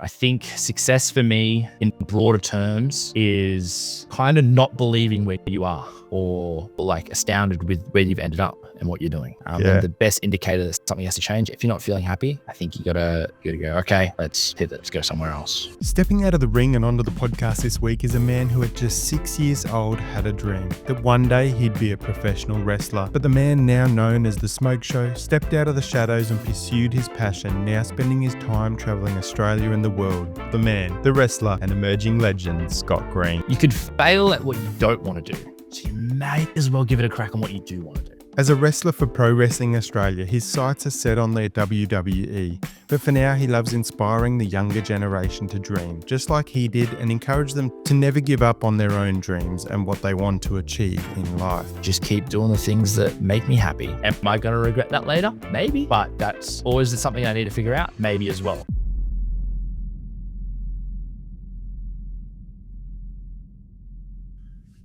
I think success for me in broader terms is kind of not believing where you are or like astounded with where you've ended up and what you're doing. And the best indicator that something has to change, if you're not feeling happy, I think you gotta go, okay, let's pivot, let's go somewhere else. Stepping out of the ring and onto the podcast this week is a man who at just 6 years old had a dream that one day he'd be a professional wrestler. But the man now known as the Smoke Show stepped out of the shadows and pursued his passion, now spending his time travelling Australia and the world. The man, the wrestler and emerging legend, Scott Green. You could fail at what you don't want to do, so you may as well give it a crack on what you do want to do. As a wrestler for Pro Wrestling Australia, his sights are set on their WWE, but for now he loves inspiring the younger generation to dream, just like he did, and encourage them to never give up on their own dreams and what they want to achieve in life. Just keep doing the things that make me happy. Am I going to regret that later? Maybe, but that's always something I need to figure out, maybe as well.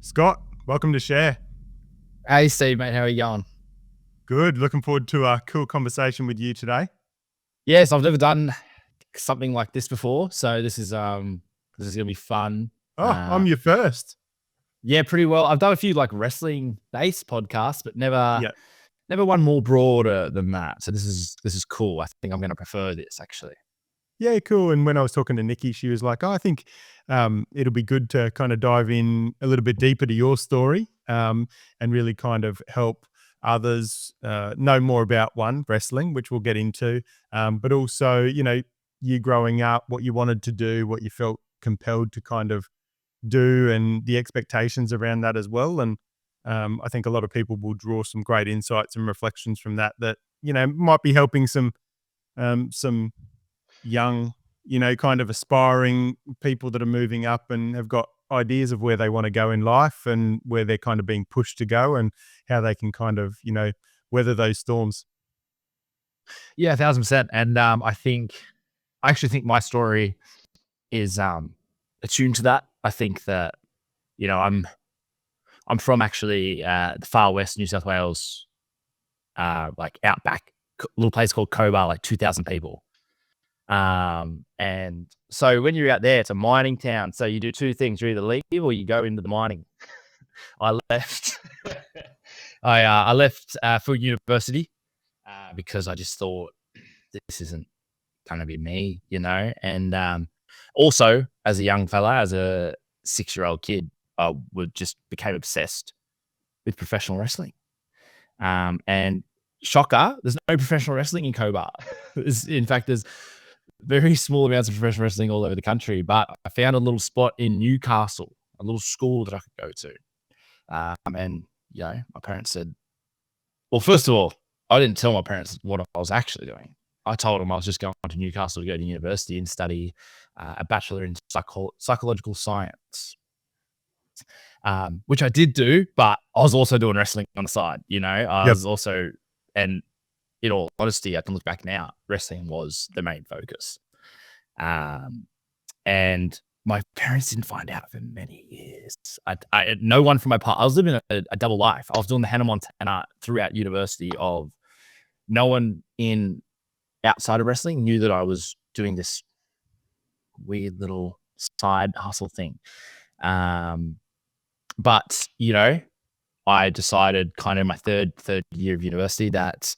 Scott, welcome to Share. Hey Steve, mate, how are you going? Good. Looking forward to a cool conversation with you today. Yes, I've never done something like this before, so this is gonna be fun. Oh, I'm your first. Yeah, pretty well. I've done a few like wrestling based podcasts, but never one more broader than that. So this is cool. I think I'm going to prefer this actually. Yeah, cool. And when I was talking to Nikki, she was like, "Oh, I think it'll be good to kind of dive in a little bit deeper to your story and really kind of help others know more about wrestling, which we'll get into, but also, you growing up, what you wanted to do, what you felt compelled to kind of do, and the expectations around that as well. And I think a lot of people will draw some great insights and reflections from that might be helping some young, kind of aspiring people that are moving up and have got ideas of where they want to go in life and where they're kind of being pushed to go and how they can kind of, weather those storms. Yeah, 1,000%. And I actually think my story is attuned to that. I think that, I'm from actually the far west New South Wales, like outback, little place called Cobar, like 2,000 people. And so when you're out there, it's a mining town. So you do two things: you either leave or you go into the mining. I left. I left for university because I just thought this isn't going to be me, And also, as a young fella, as a 6-year-old kid, I just became obsessed with professional wrestling. And shocker, there's no professional wrestling in Cobar. In fact, there's very small amounts of professional wrestling all over the country, but I found a little spot in Newcastle, a little school that I could go to. And, my parents said, well, first of all, I didn't tell my parents what I was actually doing. I told them I was just going to Newcastle to go to university and study a bachelor in psychological science, which I did do, but I was also doing wrestling on the side, I was also, and in all honesty, I can look back now, wrestling was the main focus. And my parents didn't find out for many years. No one from my part, I was living a double life. I was doing the Hannah Montana throughout university of no one outside of wrestling knew that I was doing this weird little side hustle thing. But, I decided kind of in my third year of university that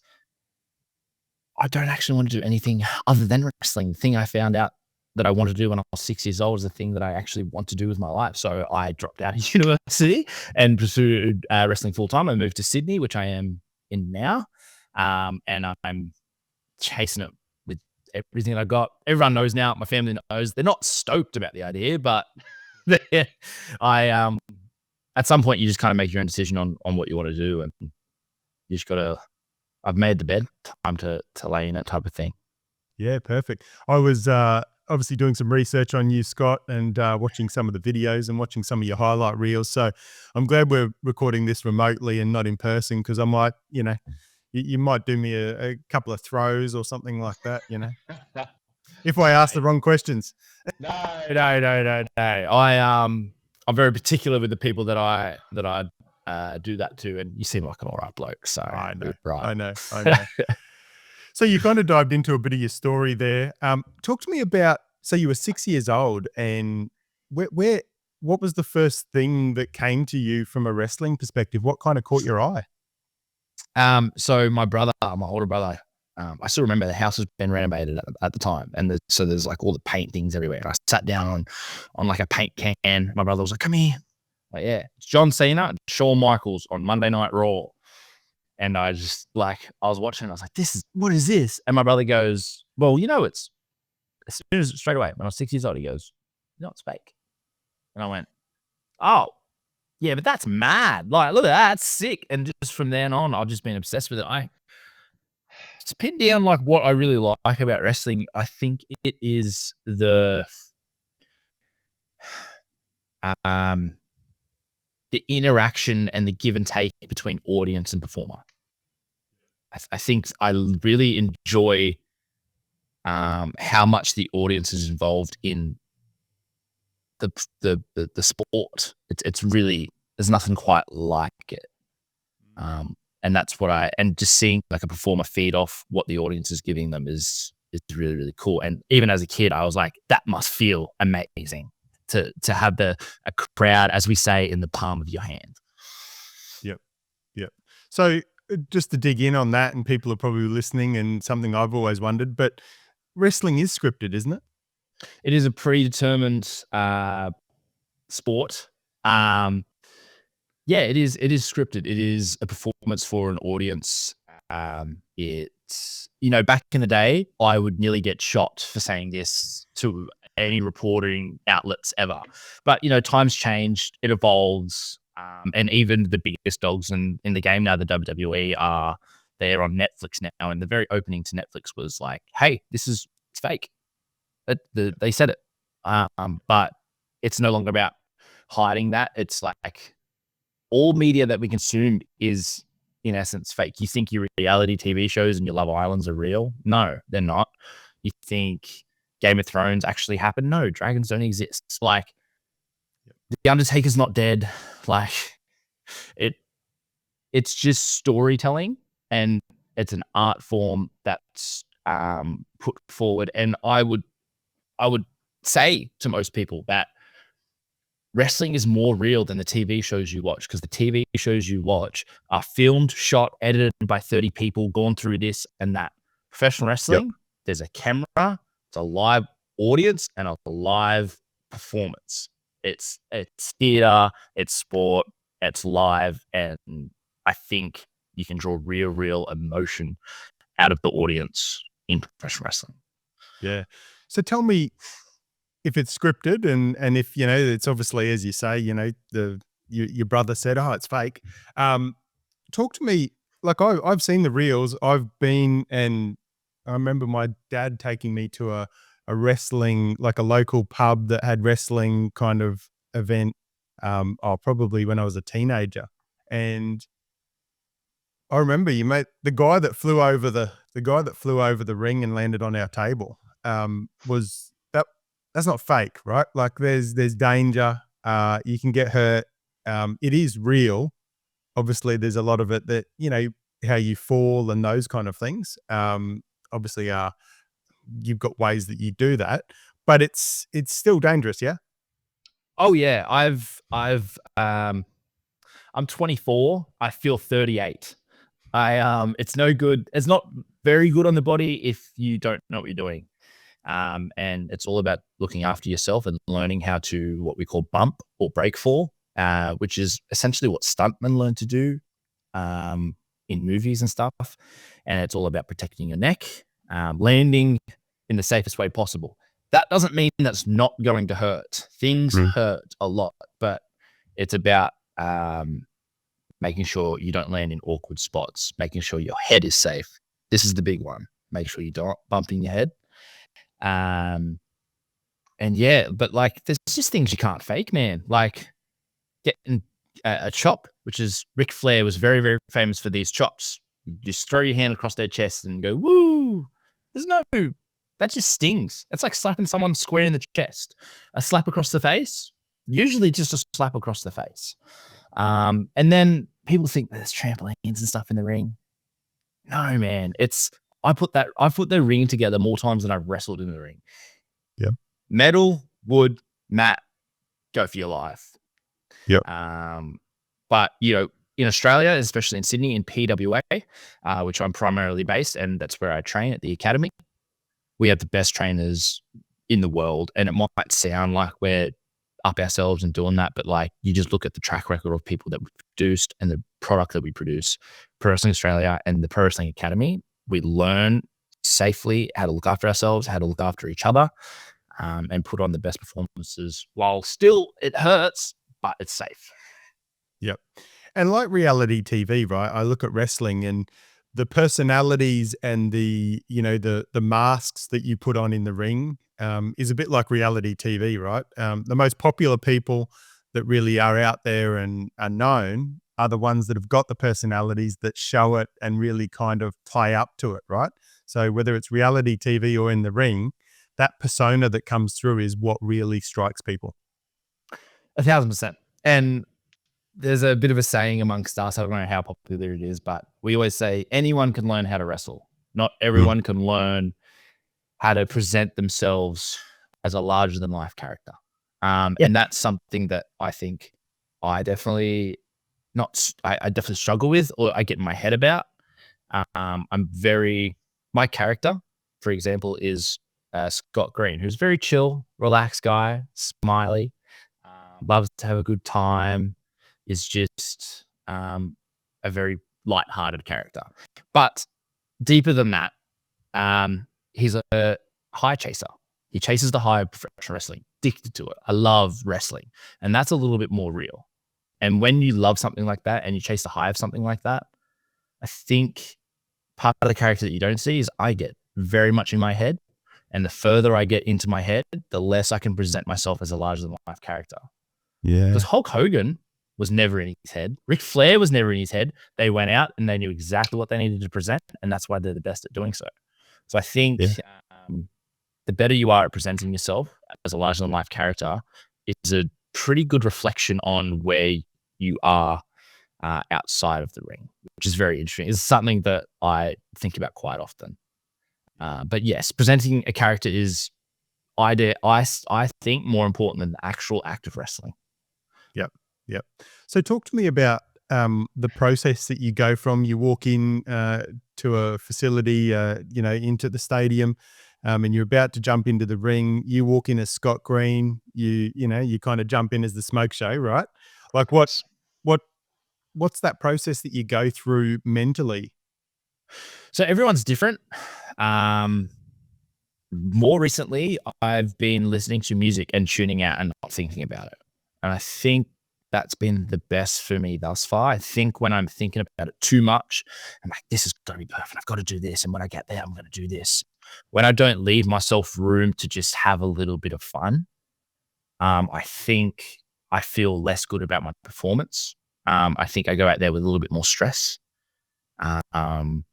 I don't actually want to do anything other than wrestling. The thing I found out that I wanted to do when I was 6 years old is the thing that I actually want to do with my life. So I dropped out of university and pursued wrestling full time. I moved to Sydney, which I am in now. And I'm chasing it with everything I got. Everyone knows now. My family knows. They're not stoked about the idea, but at some point you just kind of make your own decision on what you want to do, and you just got to. I've made the bed, time to lay in it, type of thing. Yeah, perfect. I was obviously doing some research on you, Scott, and watching some of the videos and watching some of your highlight reels. So I'm glad we're recording this remotely and not in person, because I might, you might do me a couple of throws or something like that, if I ask the wrong questions. No. I'm very particular with the people that I do that to, and you seem like an all right bloke. So I know. Right. I know. So you kind of dived into a bit of your story there. Talk to me about So you were 6 years old, and what was the first thing that came to you from a wrestling perspective? What kind of caught your eye? So my older brother, I still remember the house has been renovated at the time, and so there's like all the paint things everywhere. And I sat down on like a paint can. My brother was like, "Come here." Like, yeah, it's John Cena, and Shawn Michaels on Monday Night Raw. And I just like, I was watching, and I was like, what is this? And my brother goes, well, it's as soon as straight away when I was 6 years old, he goes, it's fake. And I went, oh, yeah, but that's mad. Like, look at that, it's sick. And just from then on, I've just been obsessed with it. To pin down like what I really like about wrestling, I think it is the interaction and the give and take between audience and performer. I think I really enjoy how much the audience is involved in the sport. It's really, there's nothing quite like it. And that's what and just seeing like a performer feed off what the audience is giving them is really, really cool. And even as a kid, I was like, that must feel amazing to have a crowd, as we say, in the palm of your hand. Yep. So just to dig in on that, and people are probably listening, and something I've always wondered, but wrestling is scripted, isn't it? It is a predetermined sport. Yeah, it is scripted. It is a performance for an audience. It's, back in the day, I would nearly get shot for saying this to any reporting outlets ever. But, times changed, it evolves. And even the biggest dogs in the game now, the WWE, they're on Netflix now. And the very opening to Netflix was like, hey, it's fake. They said it. But it's no longer about hiding that. It's like all media that we consume is, in essence, fake. You think your reality TV shows and your Love Islands are real? No, they're not. You think Game of Thrones actually happened? No, dragons don't exist. Like, The Undertaker's not dead. Like, it's just storytelling, and it's an art form that's put forward. And I would say to most people that wrestling is more real than the TV shows you watch, because the TV shows you watch are filmed, shot, edited by 30 people, gone through this and that. Professional wrestling, there's a camera, it's a live audience, and a live performance. It's theater, it's sport, it's live, and I think you can draw real emotion out of the audience in professional wrestling. Yeah. So tell me, if it's scripted, and if, it's obviously, as you say, your brother said, oh, it's fake. Talk to me, like I've seen the reels. I've been, and I remember my dad taking me to a wrestling, like a local pub that had wrestling kind of event. Probably when I was a teenager. And I remember the guy that flew over the ring and landed on our table, that's not fake, right? Like there's danger. You can get hurt. It is real. Obviously there's a lot of it that, how you fall and those kind of things. Obviously, you've got ways that you do that, but it's still dangerous. Yeah. Oh yeah. I'm 24. I feel 38. It's no good. It's not very good on the body if you don't know what you're doing. And it's all about looking after yourself and learning how to, what we call bump or break fall, which is essentially what stuntmen learn to do in movies and stuff. And it's all about protecting your neck, landing in the safest way possible. That doesn't mean that's not going to hurt. Things hurt a lot, but it's about making sure you don't land in awkward spots, making sure your head is safe. This is the big one. Make sure you don't bumping your head. And yeah, but like there's just things you can't fake, man. Like getting a chop, which is Ric Flair was very, very famous for these chops. You just throw your hand across their chest and go, woo. That just stings. It's like slapping someone square in the chest. A slap across the face, usually just a slap across the face. And then people think there's trampolines and stuff in the ring. No, man. I put the ring together more times than I've wrestled in the ring. Yeah. metal, wood, mat, go for your life. Yep. But, in Australia, especially in Sydney, in PWA, which I'm primarily based, and that's where I train at the academy, we have the best trainers in the world. And it might sound like we're up ourselves and doing that, but like, you just look at the track record of people that we produced and the product that we produce. Pro Wrestling Australia and the Pro Wrestling Academy, we learn safely how to look after ourselves, how to look after each other, and put on the best performances while still it hurts, but it's safe. Yep. And like reality TV, right? I look at wrestling and the personalities and the masks that you put on in the ring is a bit like reality TV, right? The most popular people that really are out there and are known are the ones that have got the personalities that show it and really kind of play up to it, right? So whether it's reality TV or in the ring, that persona that comes through is what really strikes people. 1,000%. And there's a bit of a saying amongst us, I don't know how popular it is, but we always say anyone can learn how to wrestle. Not everyone can learn how to present themselves as a larger than life character. And that's something that I think I definitely I definitely struggle with, or I get in my head about. My character, for example, is Scott Green, who's a very chill, relaxed guy, smiley, loves to have a good time, is just a very light-hearted character. But deeper than that, he's a high chaser. He chases the high of professional wrestling, addicted to it. I love wrestling. And that's a little bit more real. And when you love something like that and you chase the high of something like that, I think part of the character that you don't see is I get very much in my head. And the further I get into my head, the less I can present myself as a larger than life character. Yeah. Because Hulk Hogan was never in his head. Ric Flair was never in his head. They went out and they knew exactly what they needed to present. And that's why they're the best at doing so. So I think the better you are at presenting yourself as a larger than life character is a pretty good reflection on where you are outside of the ring, which is very interesting. It's something that I think about quite often. But yes, presenting a character is, I think, more important than the actual act of wrestling. Yep. So talk to me about the process that you go from, you walk in to a facility, into the stadium, and you're about to jump into the ring. You walk in as Scott Green. You kind of jump in as the smoke show, right? Like what's that process that you go through mentally? So everyone's different. More recently, I've been listening to music and tuning out and not thinking about it. And I think that's been the best for me thus far. I think when I'm thinking about it too much, I'm like, this is going to be perfect. I've got to do this. And when I get there, I'm going to do this. When I don't leave myself room to just have a little bit of fun, I think I feel less good about my performance. I think I go out there with a little bit more stress. And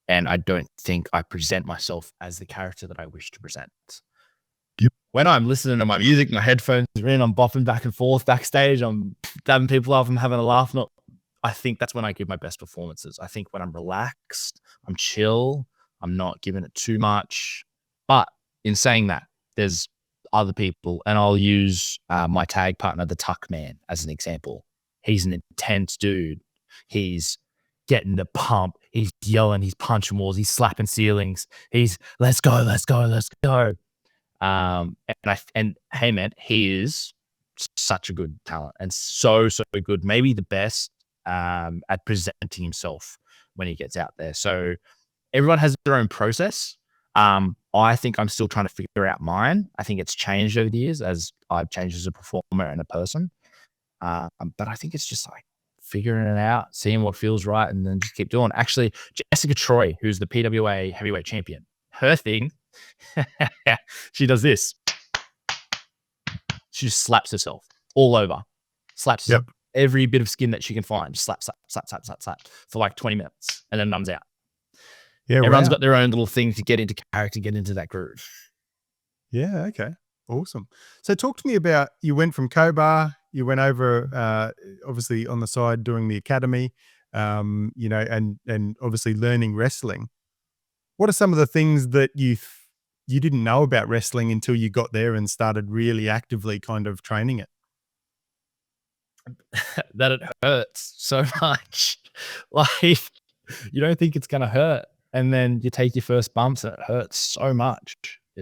I don't think I present myself as the character that I wish to present. Yep. When I'm listening to my music, my headphones are in, I'm bopping back and forth backstage, I'm dabbing people off, I'm having a laugh. I think that's when I give my best performances. I think when I'm relaxed, I'm chill, I'm not giving it too much. But in saying that, there's other people, and I'll use my tag partner, the Tuckman, as an example. He's an intense dude. He's getting the pump. He's yelling. He's punching walls. He's slapping ceilings. He's let's go, let's go, let's go. And hey man, he is such a good talent and so good. Maybe the best at presenting himself when he gets out there. So everyone has their own process. I think I'm still trying to figure out mine. I think it's changed over the years as I've changed as a performer and a person. But I think it's just like figuring it out, seeing what feels right, and then just keep doing. Actually, Jessica Troy, who's the PWA heavyweight champion, her thing, she does this. She just slaps herself all over. Slaps every bit of skin that she can find. Just slap for like 20 minutes and then numbs out. Yeah, everyone's got their own little thing to get into character, get into that groove. Yeah, okay. Awesome. So talk to me about, you went from Cobar, you went over obviously on the side doing the academy, and obviously learning wrestling. What are some of the things that you you didn't know about wrestling until you got there and started really actively kind of training it? That it hurts so much. Like, you don't think it's gonna hurt, and then you take your first bumps and it hurts so much.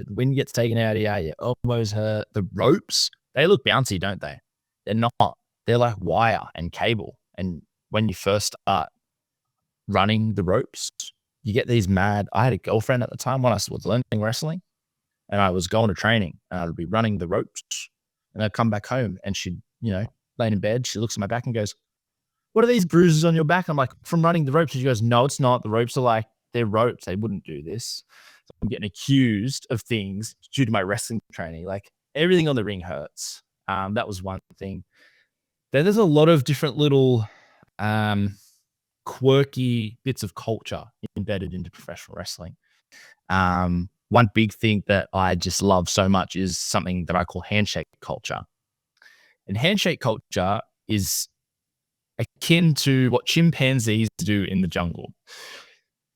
When you get taken out of your elbows hurt. The ropes, they look bouncy, don't they? They're not. They're like wire and cable. And when you first start running the ropes, you get these mad. I had a girlfriend at the time when I was learning wrestling, and I was going to training, and I'd be running the ropes, and I'd come back home, and she'd, laying in bed, she looks at my back and goes, "What are these bruises on your back?" I'm like, "From running the ropes." And she goes, "No, it's not. The ropes are like, they're ropes. They wouldn't do this." So I'm getting accused of things due to my wrestling training. Like, everything on the ring hurts. That was one thing. Then there's a lot of different little quirky bits of culture embedded into professional wrestling. One big thing that I just love so much is something that I call handshake culture. And handshake culture is akin to what chimpanzees do in the jungle.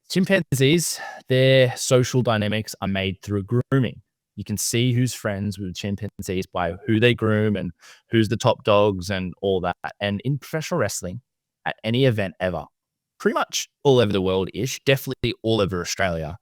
Chimpanzees, their social dynamics are made through grooming. You can see who's friends with chimpanzees by who they groom and who's the top dogs and all that. And in professional wrestling, at any event ever, pretty much all over the world-ish, definitely all over Australia,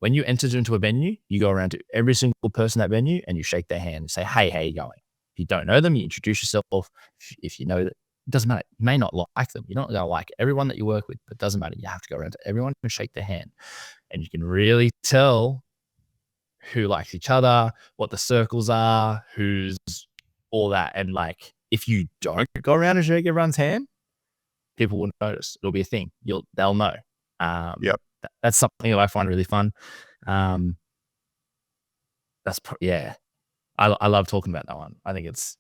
when you enter into a venue, you go around to every single person at that venue and you shake their hand and say, "Hey, how you going?" If you don't know them, you introduce yourself. If you know that, it doesn't matter. You may not like them. You're not going to like everyone that you work with, but it doesn't matter. You have to go around to everyone and shake their hand. And you can really tell who likes each other, what the circles are, who's all that. And like, if you don't go around and shake everyone's hand, people will notice. It'll be a thing. They'll know. Yep. That's something that I find really fun. Yeah. I love talking about that one. I think it's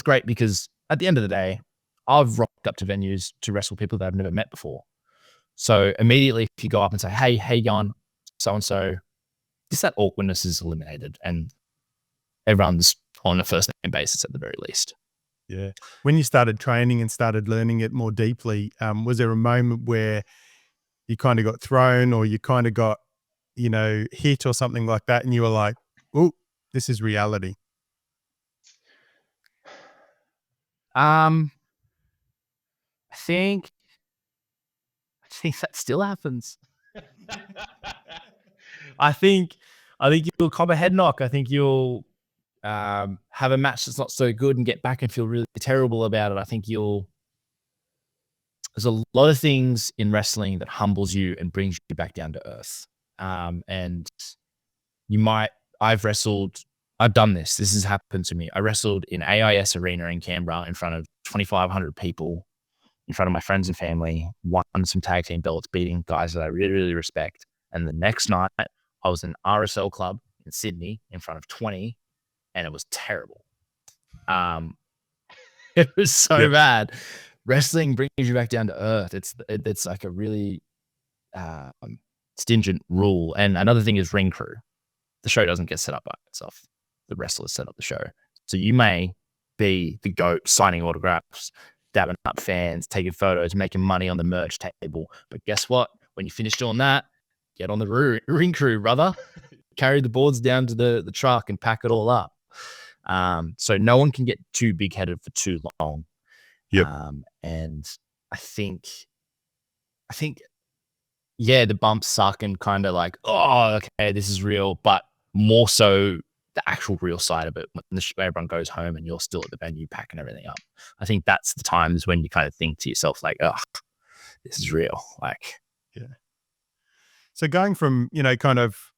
great because at the end of the day, I've rocked up to venues to wrestle people that I've never met before. So immediately, if you go up and say, "Hey, how you going? So and so," just that awkwardness is eliminated, and everyone's on a first name basis at the very least. Yeah. When you started training and started learning it more deeply, was there a moment where you kind of got thrown or you kind of got, hit or something like that, and you were like, "Oh, this is reality"? I think that still happens. I think you'll cop a head knock. I think you'll have a match that's not so good and get back and feel really terrible about it. I think there's a lot of things in wrestling that humbles you and brings you back down to earth. And I've done this. This has happened to me. I wrestled in AIS Arena in Canberra in front of 2,500 people, in front of my friends and family, won some tag team belts, beating guys that I really, really respect. And the next night, I was in RSL club in Sydney in front of 20, and it was terrible. It was so bad. Wrestling brings you back down to earth. It's like a really stringent rule. And another thing is ring crew. The show doesn't get set up by itself. The wrestlers set up the show. So you may be the GOAT signing autographs, dabbing up fans, taking photos, making money on the merch table. But guess what? When you finish doing that, get on the ring crew, brother. Carry the boards down to the truck and pack it all up. So no one can get too big-headed for too long. Yep. And I think, yeah, the bumps suck and kind of like, oh, okay, this is real, but more so the actual real side of it when everyone goes home and you're still at the venue packing everything up. I think that's the times when you kind of think to yourself like, oh, this is real. Like, yeah. So going from, kind of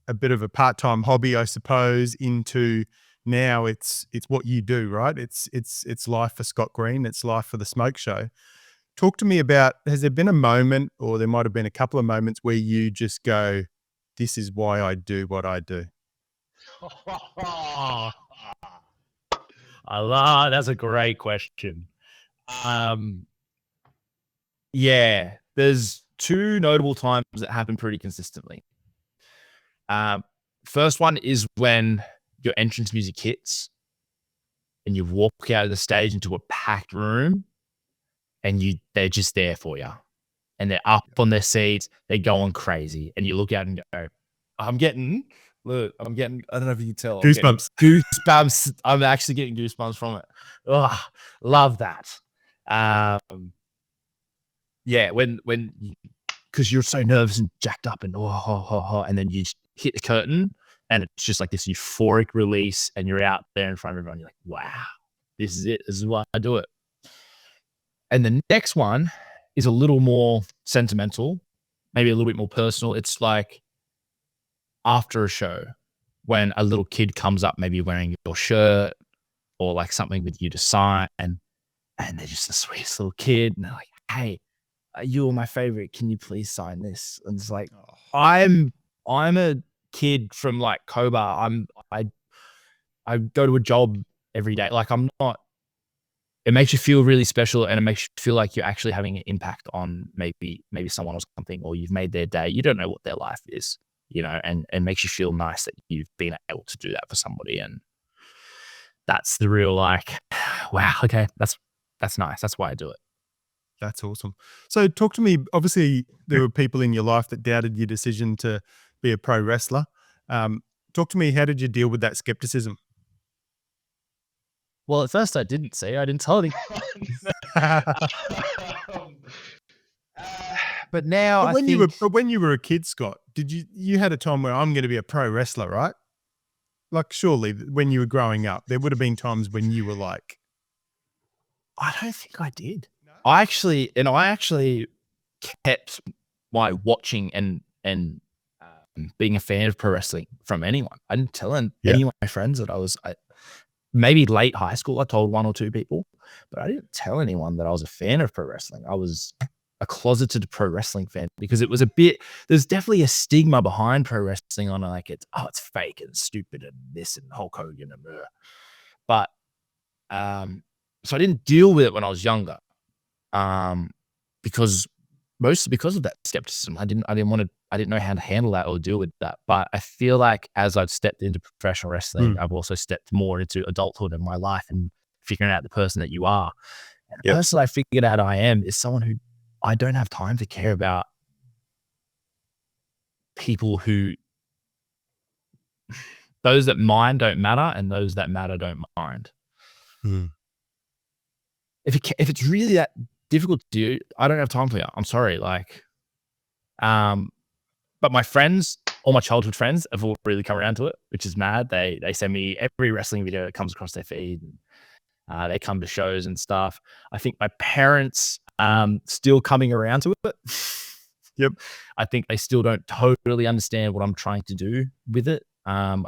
a bit of a part-time hobby, I suppose, into now it's what you do, right? It's life for Scott Green. It's life for the Smoke Show. Talk to me about, has there been a moment, or there might have been a couple of moments where you just go, "This is why I do what I do"? That's a great question. Yeah, there's two notable times that happen pretty consistently. First one is when your entrance music hits and you walk out of the stage into a packed room and they're just there for you. And they're up on their seats, they're going crazy. And you look out and go, I'm getting, I don't know if you can tell. Goosebumps. Goosebumps. I'm actually getting goosebumps from it. Oh, love that. Yeah, because you're so nervous and jacked up and and then you just hit the curtain and it's just like this euphoric release and you're out there in front of everyone. You're like, wow, this is it. This is why I do it. And the next one is a little more sentimental, maybe a little bit more personal. It's like after a show when a little kid comes up, maybe wearing your shirt or like something with you to sign, and they're just the sweetest little kid. And they're like, hey, you are my favorite. Can you please sign this? And it's like, I'm a kid from like Cobar. I go to a job every day. Like it makes you feel really special and it makes you feel like you're actually having an impact on maybe someone or something, or you've made their day. You don't know what their life is, and makes you feel nice that you've been able to do that for somebody. And that's the real like, wow, okay, that's nice. That's why I do it. That's awesome. So talk to me, obviously there were people in your life that doubted your decision to be a pro wrestler. Talk to me, how did you deal with that skepticism? Well, at first I didn't tell anyone. But now but when you were a kid, Scott, you had a time where I'm going to be a pro wrestler, right? Like surely when you were growing up, there would have been times when you were like, I don't think I did. No? I actually kept my watching and being a fan of pro wrestling from anyone. I didn't tell any of my friends that I was. Maybe late high school, I told one or two people, but I didn't tell anyone that I was a fan of pro wrestling. I was a closeted pro wrestling fan because it was there's definitely a stigma behind pro wrestling on like it's fake and stupid and this and Hulk Hogan and blah. But so I didn't deal with it when I was younger, mostly because of that skepticism. I didn't know how to handle that or deal with that. But I feel like as I've stepped into professional wrestling, I've also stepped more into adulthood in my life and figuring out the person that you are. And the person I figured out I am is someone who I don't have time to care about people who those that mind don't matter and those that matter don't mind. If it's really that difficult to do, I don't have time for you. I'm sorry. Like, but my friends, all my childhood friends have all really come around to it, which is mad. They send me every wrestling video that comes across their feed. And, they come to shows and stuff. I think my parents still coming around to it. Yep. I think they still don't totally understand what I'm trying to do with it. And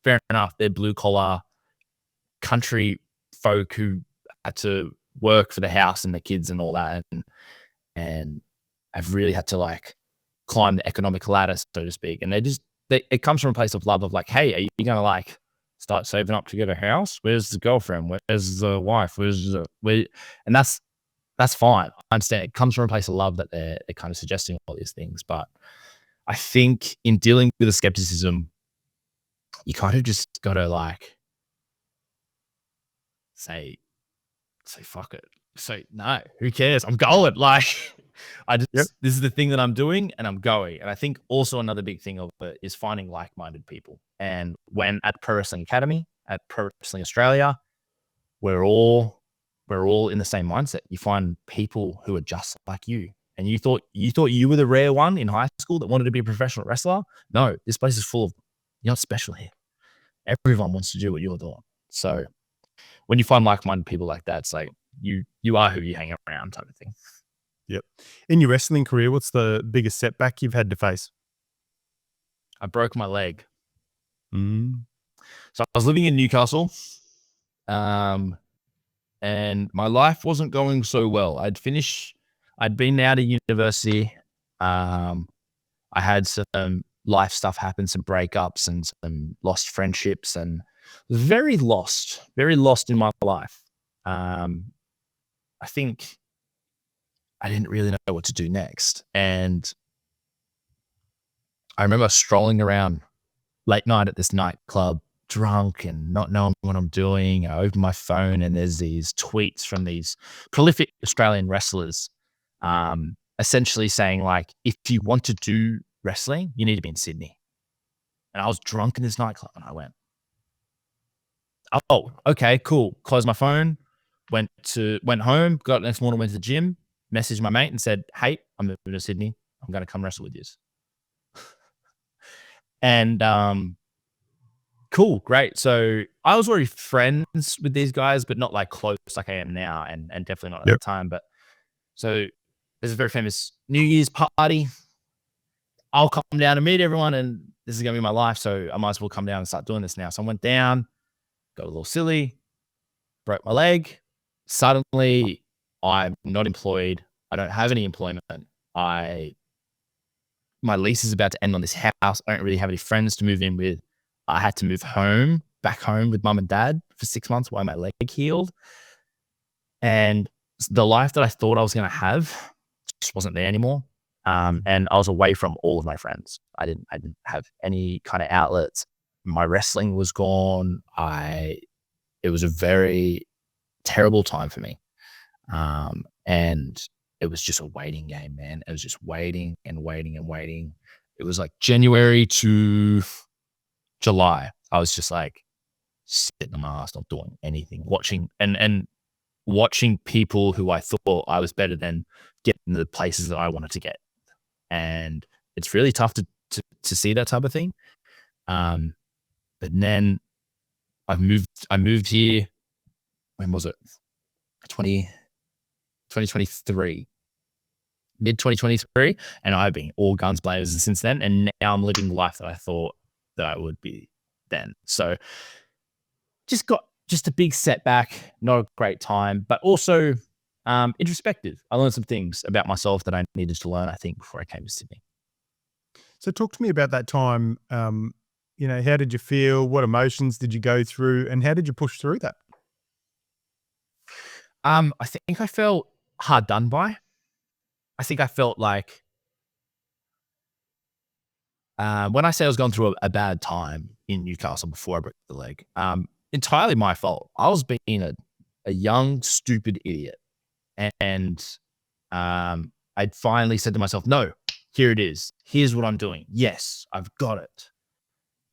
fair enough. They're blue collar country folk who had to work for the house and the kids and all that, and I've really had to like climb the economic ladder, so to speak. And it comes from a place of love of like, hey, are you gonna like start saving up to get a house? Where's the girlfriend? Where's the wife? And that's fine. I understand. It comes from a place of love that they're kind of suggesting all these things. But I think in dealing with the skepticism, you kind of just gotta like say fuck it. So no, who cares? I'm going. Like this is the thing that I'm doing and I'm going. And I think also another big thing of it is finding like-minded people. And when at Pro Wrestling Academy, at Pro Wrestling Australia, we're all in the same mindset. You find people who are just like you. And you thought you were the rare one in high school that wanted to be a professional wrestler. No, this place is full of, you're not special here. Everyone wants to do what you're doing. So when you find like-minded people like that, it's like you are who you hang around type of thing. Yep. In your wrestling career, what's the biggest setback you've had to face? I broke my leg. So I was living in Newcastle, and my life wasn't going so well. I'd been out of university. I had some life stuff happen, some breakups and some lost friendships, and was very lost in my life. I think I didn't really know what to do next. And I remember strolling around late night at this nightclub, drunk and not knowing what I'm doing. I open my phone and there's these tweets from these prolific Australian wrestlers, essentially saying like, if you want to do wrestling, you need to be in Sydney. And I was drunk in this nightclub and I went, oh, okay, cool. Closed my phone, went home, got next morning, went to the gym, messaged my mate and said, hey, I'm moving to Sydney. I'm going to come wrestle with you. And cool, great. So I was already friends with these guys, but not like close like I am now, and definitely not at the time. But so there's a very famous New Year's party. I'll come down and meet everyone, and this is going to be my life. So I might as well come down and start doing this now. So I went down, got a little silly, broke my leg. Suddenly, I'm not employed. I don't have any employment. My lease is about to end on this house. I don't really have any friends to move in with. I had to move back home with mum and dad for 6 months while my leg healed. And the life that I thought I was going to have just wasn't there anymore. And I was away from all of my friends. I didn't have any kind of outlets. My wrestling was gone. It was a very terrible time for me. And it was just a waiting game, man. It was just waiting and waiting and waiting. It was like January to July. I was just like sitting on my ass, not doing anything, watching and watching people who I thought I was better than get in the places that I wanted to get. And it's really tough to see that type of thing. But then I moved here. When was it? 2023, mid 2023. And I've been all guns blazing since then. And now I'm living the life that I thought that I would be then. So just a big setback, not a great time, but also introspective. I learned some things about myself that I needed to learn, I think, before I came to Sydney. So talk to me about that time. How did you feel? What emotions did you go through? And how did you push through that? I think I felt hard done by. I think I felt like when I say I was going through a bad time in Newcastle before I broke the leg, entirely my fault. I was being a young, stupid idiot. And I'd finally said to myself, no, here it is. Here's what I'm doing. Yes, I've got it.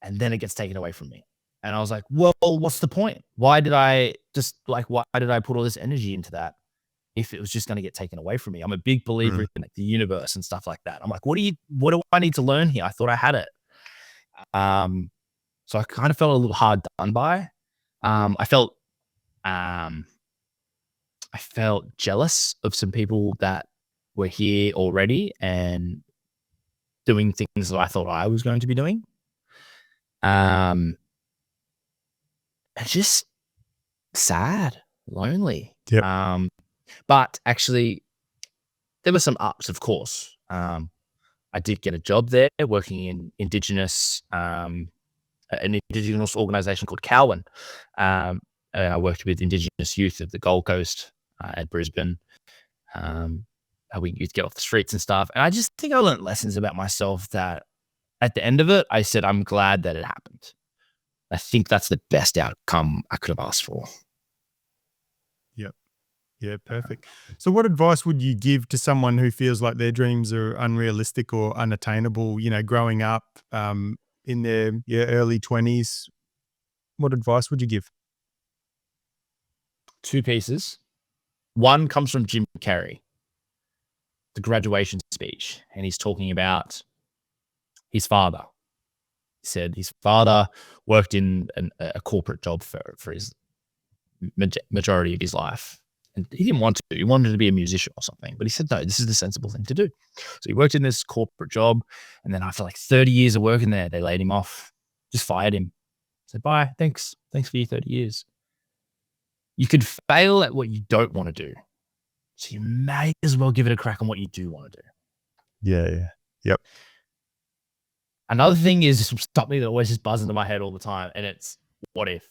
And then it gets taken away from me. And I was like, well, what's the point? Why did I put all this energy into that if it was just going to get taken away from me? I'm a big believer in like the universe and stuff like that. I'm like, what do I need to learn here? I thought I had it. So I kind of felt a little hard done by. I felt jealous of some people that were here already and doing things that I thought I was going to be doing. It's just sad, lonely. Yep. But actually, there were some ups, of course. I did get a job there working in Indigenous, an Indigenous organization called Cowan. I worked with Indigenous youth of the Gold Coast at Brisbane, helping youth get off the streets and stuff. And I just think I learned lessons about myself that at the end of it, I said, I'm glad that it happened. I think that's the best outcome I could have asked for. Yep. Yeah, perfect. So what advice would you give to someone who feels like their dreams are unrealistic or unattainable, growing up in their early 20s? What advice would you give? 2 pieces. One comes from Jim Carrey, the graduation speech, and he's talking about his father. He said his father worked in a corporate job for his majority of his life. And he didn't want to. He wanted to be a musician or something. But he said, no, this is the sensible thing to do. So he worked in this corporate job. And then after like 30 years of working there, they laid him off, just fired him. Said, bye, thanks. Thanks for your 30 years. You could fail at what you don't want to do. So you may as well give it a crack on what you do want to do. Yeah. Yep. Another thing is something that always just buzzes into my head all the time. And it's, what if?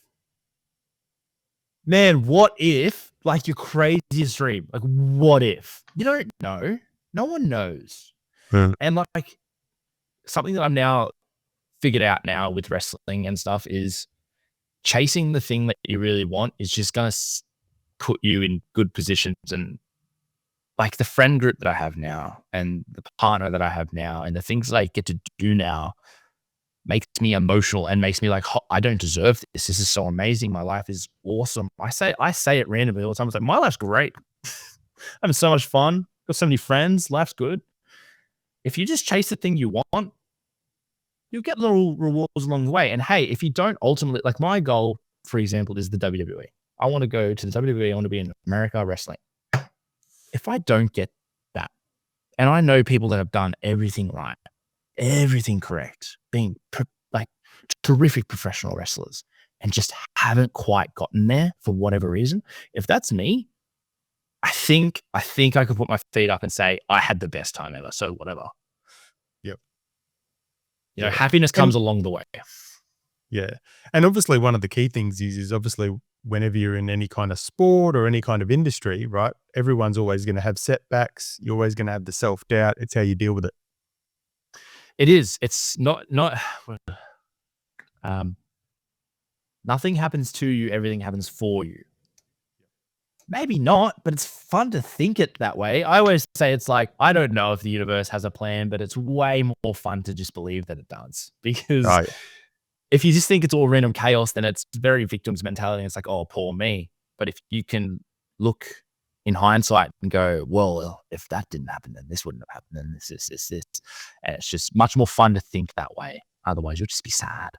Man, what if, like your craziest dream, like what if? You don't know. No one knows. And like something that I'm now figured out now with wrestling and stuff is chasing the thing that you really want is just going to put you in good positions and like the friend group that I have now and the partner that I have now and the things that I get to do now makes me emotional and makes me like, I don't deserve this. This is so amazing. My life is awesome. I say it randomly all the time. It's like, my life's great. Having so much fun. Got so many friends. Life's good. If you just chase the thing you want, you'll get little rewards along the way. And hey, if you don't ultimately, like my goal, for example, is the WWE. I want to go to the WWE. I want to be in America wrestling. If I don't get that, and I know people that have done everything right, everything correct, being like terrific professional wrestlers and just haven't quite gotten there for whatever reason. If that's me, I think I could put my feet up and say I had the best time ever. So whatever. Yep. You know, happiness comes along the way. Yeah. And obviously one of the key things is obviously whenever you're in any kind of sport or any kind of industry, right? Everyone's always going to have setbacks. You're always going to have the self-doubt. It's how you deal with it. It is. It's not nothing happens to you, everything happens for you. Maybe not, but it's fun to think it that way. I always say it's like, I don't know if the universe has a plan, but it's way more fun to just believe that it does. Because if you just think it's all random chaos, then it's very victim's mentality. It's like, oh, poor me. But if you can look in hindsight and go, well, if that didn't happen, then this wouldn't have happened, then this. And it's just much more fun to think that way. Otherwise, you'll just be sad.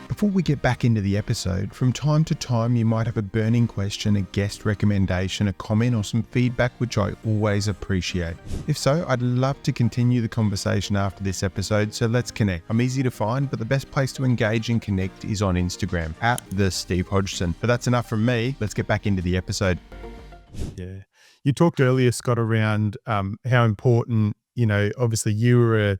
Before we get back into the episode, from time to time you might have a burning question, a guest recommendation, a comment or some feedback, which I always appreciate. If so, I'd love to continue the conversation after this episode, so let's connect. I'm easy to find, but the best place to engage and connect is on Instagram, @TheSteveHodgson. But that's enough from me. Let's get back into the episode. Yeah. You talked earlier, Scott, around how important, you know, obviously you were a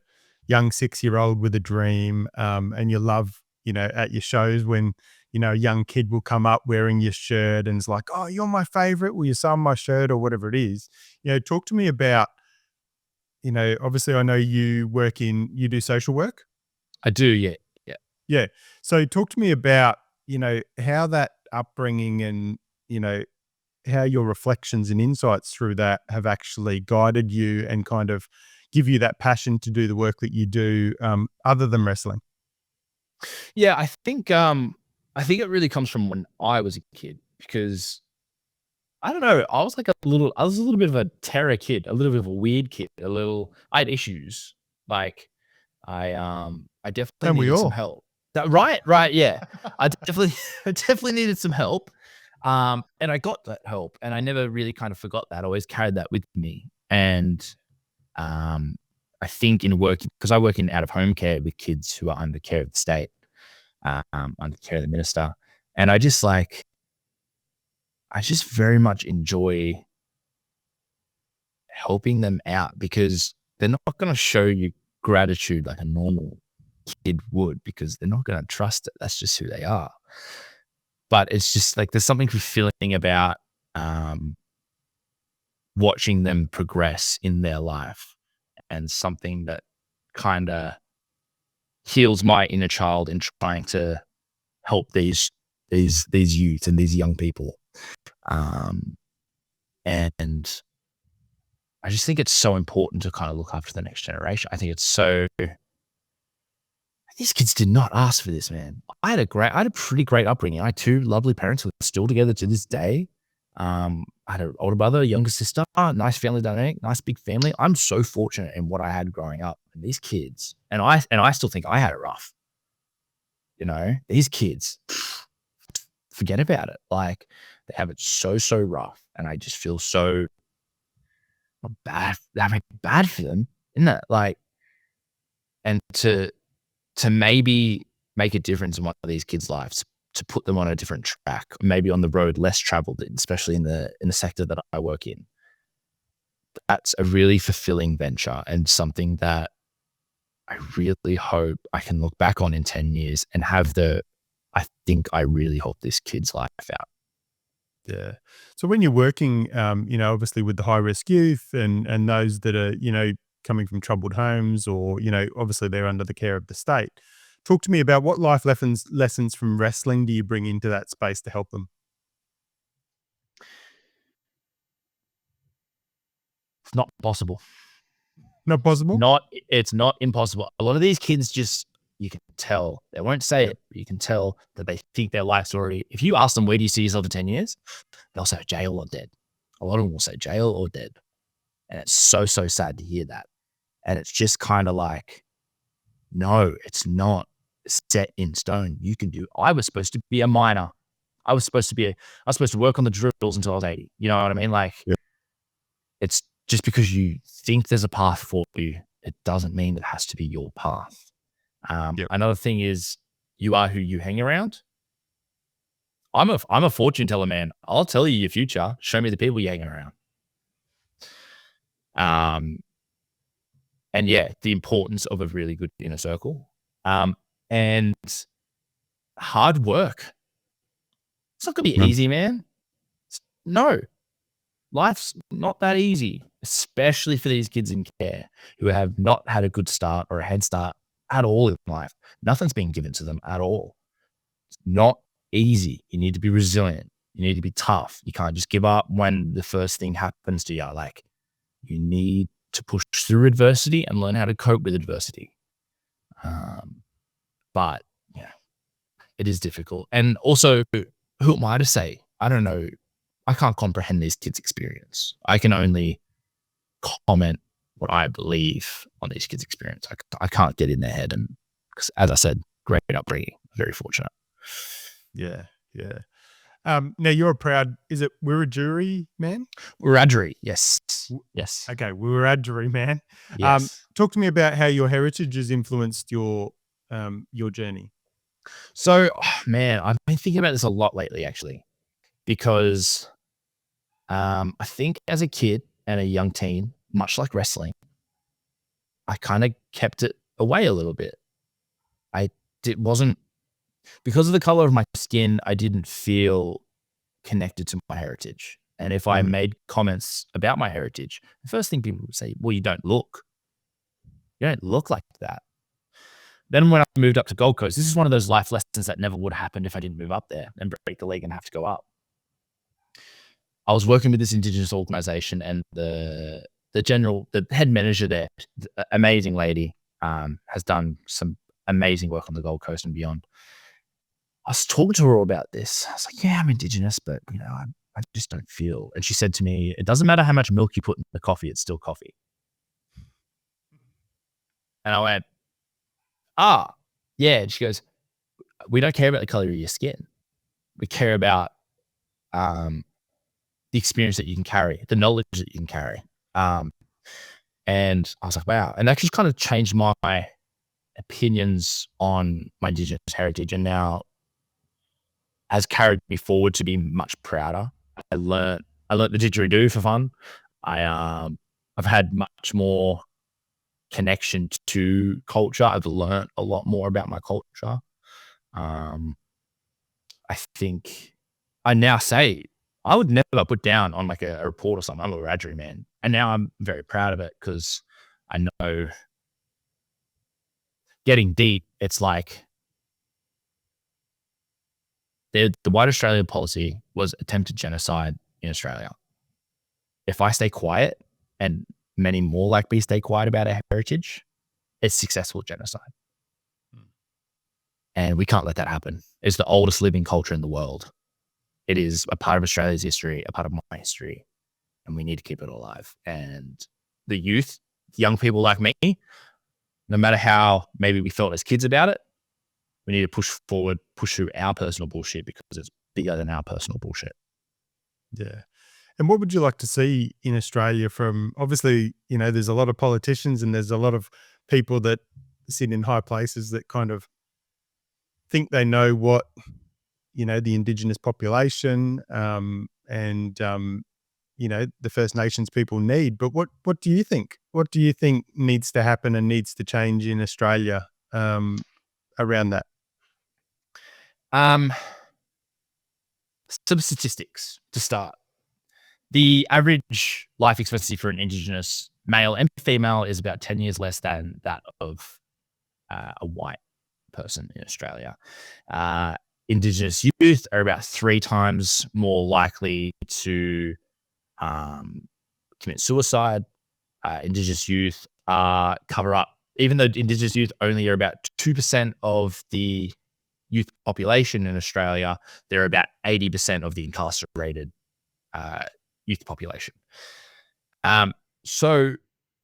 young 6-year-old with a dream, and you love, you know, at your shows when, you know, a young kid will come up wearing your shirt and it's like, oh, you're my favorite. Will you sign my shirt or whatever it is? You know, talk to me about, you know, obviously I know you do social work. I do. Yeah. Yeah. Yeah. So talk to me about, you know, how that upbringing and, you know, how your reflections and insights through that have actually guided you and kind of give you that passion to do the work that you do, other than wrestling. Yeah, I think it really comes from when I was a kid because I don't know, I was a little bit of a terror kid, a little bit of a weird kid, I had issues. Like I definitely And we needed some all. help. Right, yeah. I definitely needed some help. And I got that help and I never really kind of forgot that. I always carried that with me. And I think in working, because I work in out of home care with kids who are under care of the state, under care of the minister. And I just very much enjoy helping them out because they're not going to show you gratitude like a normal kid would because they're not going to trust it. That's just who they are. But it's just like, there's something fulfilling about watching them progress in their life and something that kind of heals my inner child in trying to help these youth and these young people. And I just think it's so important to kind of look after the next generation. I think these kids did not ask for this, man. I had a pretty great upbringing. I had 2 lovely parents who are still together to this day. I had an older brother, younger sister, nice family dynamic, nice big family. I'm so fortunate in what I had growing up. And these kids, and I still think I had it rough. You know, these kids, forget about it. Like they have it so rough, and I just feel so bad. I bad for them, isn't it? Like, and to maybe make a difference in one of these kids' lives, to put them on a different track, maybe on the road less traveled, especially in the sector that I work in. That's a really fulfilling venture and something that I really hope I can look back on in 10 years and have I think I really hope this kid's life out. Yeah. So when you're working, you know, obviously with the high risk youth and those that are, you know, coming from troubled homes or, you know, obviously they're under the care of the state. Talk to me about what life lessons from wrestling do you bring into that space to help them? It's not possible. Not possible? It's not impossible. A lot of these kids just, you can tell, they won't say it, but you can tell that they think their life story. If you ask them, where do you see yourself in 10 years? They'll say jail or dead. A lot of them will say jail or dead. And it's so sad to hear that. And it's just kind of like, no, it's not set in stone. You can do, I was supposed to be a miner. I was supposed to work on the drills until I was 80. You know what I mean? Like, it's just because you think there's a path for you, it doesn't mean it has to be your path. Another thing is, you are who you hang around. I'm a fortune teller, man. I'll tell you your future. Show me the people you hang around. And yeah, the importance of a really good inner circle. And hard work. It's not gonna be easy, man. No. Life's not that easy, especially for these kids in care who have not had a good start or a head start at all in life. Nothing's been given to them at all. It's not easy. You need to be resilient. You need to be tough. You can't just give up when the first thing happens to you. Like, you need to push through adversity and learn how to cope with adversity. But yeah, it is difficult. And also, who am I to say? I don't know. I can't comprehend these kids' experience. I can only comment what I believe on these kids' experience. I can't get in their head. And as I said, great upbringing, very fortunate. Yeah. Now you're a proud, is it Wiradjuri man? Wiradjuri, yes. Okay, Wiradjuri man. Yes. Talk to me about how your heritage has influenced your journey. So, man, I've been thinking about this a lot lately, actually, because I think as a kid and a young teen, much like wrestling, I kind of kept it away a little bit. It wasn't, because of the color of my skin, I didn't feel connected to my heritage. And if I made comments about my heritage, the first thing people would say, well, you don't look like that. Then when I moved up to Gold Coast, this is one of those life lessons that never would have happened if I didn't move up there and break the leg and have to go up. I was working with this Indigenous organization, and the head manager there, amazing lady, has done some amazing work on the Gold Coast and beyond. I was talking to her all about this. I was like, yeah, I'm Indigenous, but I just don't feel. And she said to me, it doesn't matter how much milk you put in the coffee, it's still coffee. And I went, yeah. And she goes, we don't care about the color of your skin. We care about the experience that you can carry, the knowledge that you can carry. And I was like, wow. And that just kind of changed my opinions on my Indigenous heritage, and now has carried me forward to be much prouder. I learned the didgeridoo for fun. I've had much more connection to culture. I've learned a lot more about my culture. I think I now say I would never put down on like a report or something, I'm a Wiradjuri man. And now I'm very proud of it, because I know, getting deep, it's like the White Australia policy was attempted genocide in Australia. If I stay quiet and many more like me stay quiet about our heritage, it's successful genocide. And we can't let that happen. It's the oldest living culture in the world. It is a part of Australia's history, a part of my history, and we need to keep it alive. And the youth, young people like me, no matter how maybe we felt as kids about it, we need to push forward, push through our personal bullshit, because it's bigger than our personal bullshit. Yeah. And what would you like to see in Australia from, obviously, there's a lot of politicians and there's a lot of people that sit in high places that kind of think they know what, the Indigenous population and the First Nations people need. But what do you think? What do you think needs to happen and needs to change in Australia around that? Some statistics to start. The average life expectancy for an Indigenous male and female is about 10 years less than that of a white person in Australia. Indigenous youth are about 3 times more likely to commit suicide. Indigenous youth cover up, even though Indigenous youth only are about 2% of the youth population in Australia, they're about 80% of the incarcerated youth population. So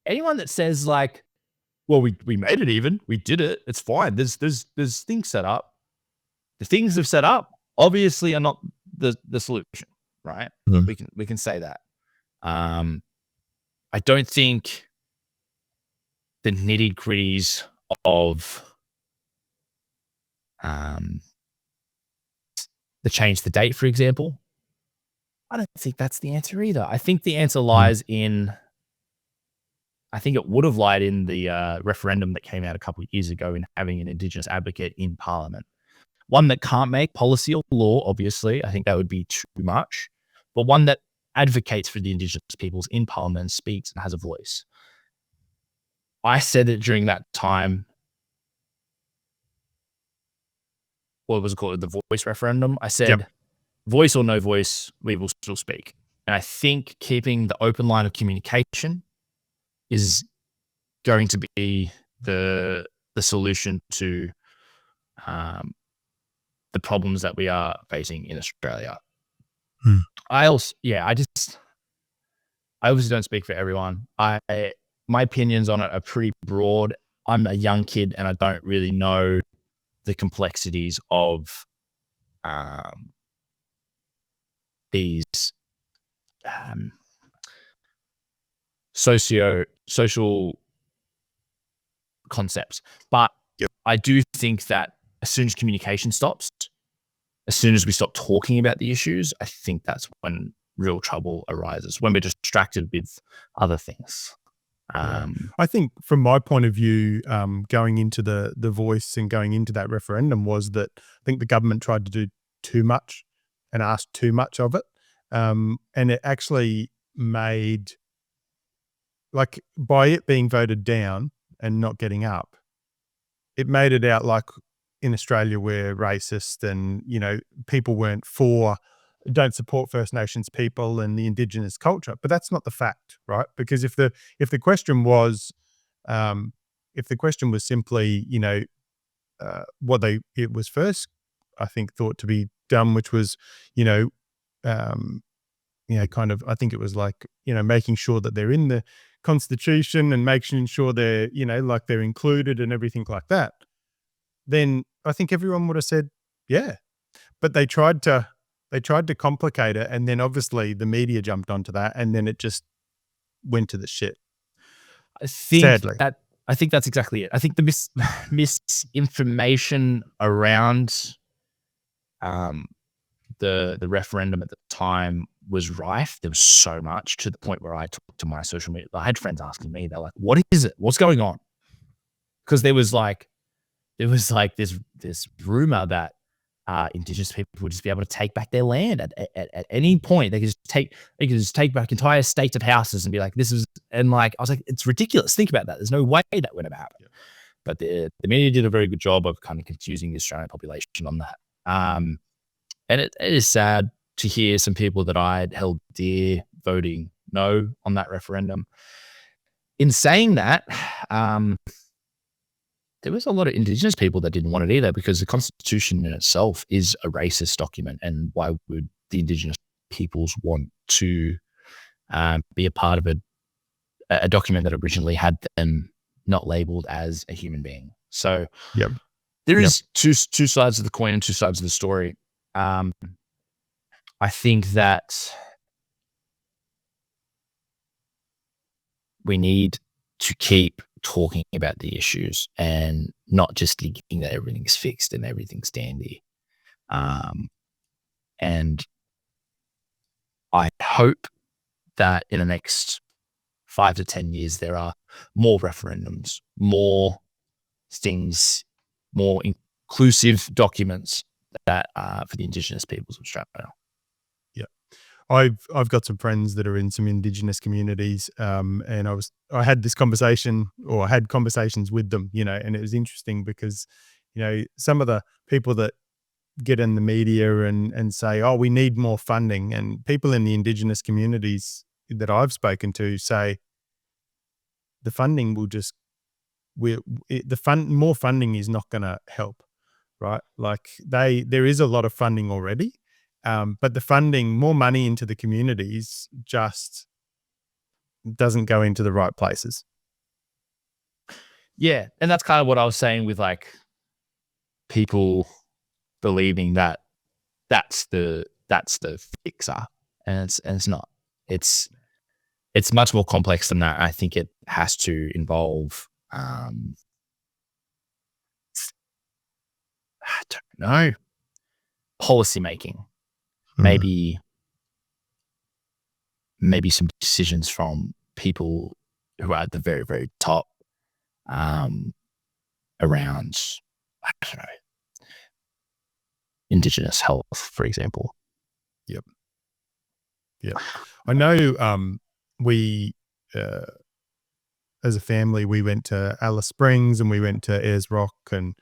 anyone that says like, well, we made it even, we did it, it's fine. There's things set up. The things they've set up obviously are not the solution, right? Mhm. We can say that. I don't think the nitty gritties of the change the date, for example, I don't think that's the answer either. I think the answer lies in, I think it would have lied in the referendum that came out a couple of years ago in having an Indigenous advocate in Parliament. One that can't make policy or law, obviously. I think that would be too much. But one that advocates for the Indigenous peoples in Parliament, speaks and has a voice. I said it during that time. What was it called? The voice referendum. I said, voice or no voice, we will still speak. And I think keeping the open line of communication is going to be the solution to the problems that we are facing in Australia. I obviously don't speak for everyone. My opinions on it are pretty broad. I'm a young kid and I don't really know the complexities of these social concepts. But I do think that as soon as communication stops, as soon as we stop talking about the issues, I think that's when real trouble arises, when we're distracted with other things. I think from my point of view, going into the voice and going into that referendum was that I think the government tried to do too much and asked too much of it. And it actually made, like, by it being voted down and not getting up, it made it out like in Australia we're racist and, you know, people don't support First Nations people and the Indigenous culture. But that's not the fact, right? Because if the question was simply, you know, it was first, I think, thought to be done, which was, kind of, I think it was like, making sure that they're in the Constitution and making sure they're, like they're included and everything like that, then I think everyone would have said, yeah. But they tried to complicate it, and then obviously the media jumped onto that, and then it just went to the shit. Sadly. I think that's exactly it. I think the misinformation around the referendum at the time was rife. There was so much, to the point where I talked to my social media. I had friends asking me, they're like, what is it? What's going on? Because there was this rumor that Indigenous people would just be able to take back their land at any point. They could just take back entire states of houses and be like, I was like, it's ridiculous. Think about that. There's no way that would have happened. Yeah. But the media did a very good job of kind of confusing the Australian population on that. And it is sad to hear some people that I held dear voting no on that referendum. In saying that, there was a lot of Indigenous people that didn't want it either, because the Constitution in itself is a racist document. And why would the Indigenous peoples want to be a part of a document that originally had them not labeled as a human being? So there is two sides of the coin and two sides of the story. I think that we need to keep talking about the issues and not just thinking that everything's fixed and everything's dandy. And I hope that in the next 5 to 10 years, there are more referendums, more things, more inclusive documents that are for the Indigenous peoples of Australia. I've got some friends that are in some Indigenous communities, and I had this conversation, or I had conversations with them, and it was interesting because, some of the people that get in the media and say, oh, we need more funding, and people in the Indigenous communities that I've spoken to say, the funding will just more funding is not going to help, right? Like there is a lot of funding already, but the funding, more money into the communities, just doesn't go into the right places. Yeah, and that's kind of what I was saying with like people believing that that's the fixer, and it's not. It's much more complex than that. I think it has to involve I don't know, policy making, maybe some decisions from people who are at the very, very top, around, I don't know, Indigenous health, for example. Yep. I know we, as a family, we went to Alice Springs and we went to Ayers Rock, and,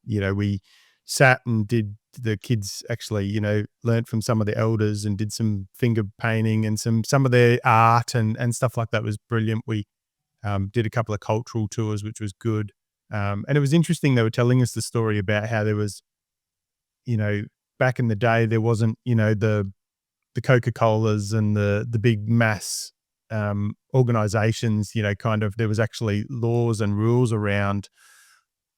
we sat and did, the kids actually, learnt from some of the elders and did some finger painting and some of their art and stuff like that. Was brilliant. We did a couple of cultural tours, which was good. And it was interesting. They were telling us the story about how there was, back in the day, there wasn't, the Coca-Colas and the big mass organizations, kind of, there was actually laws and rules around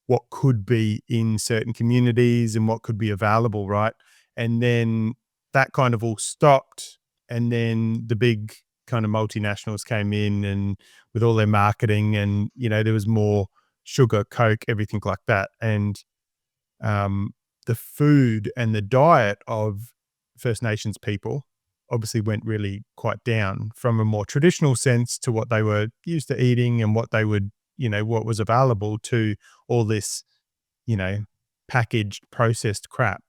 what could be in certain communities and what could be available, right? And then that kind of all stopped. And then the big kind of multinationals came in and with all their marketing, and, there was more sugar, Coke, everything like that. And the food and the diet of First Nations people obviously went really quite down from a more traditional sense to what they were used to eating and what they would, what was available, to all this, packaged, processed crap.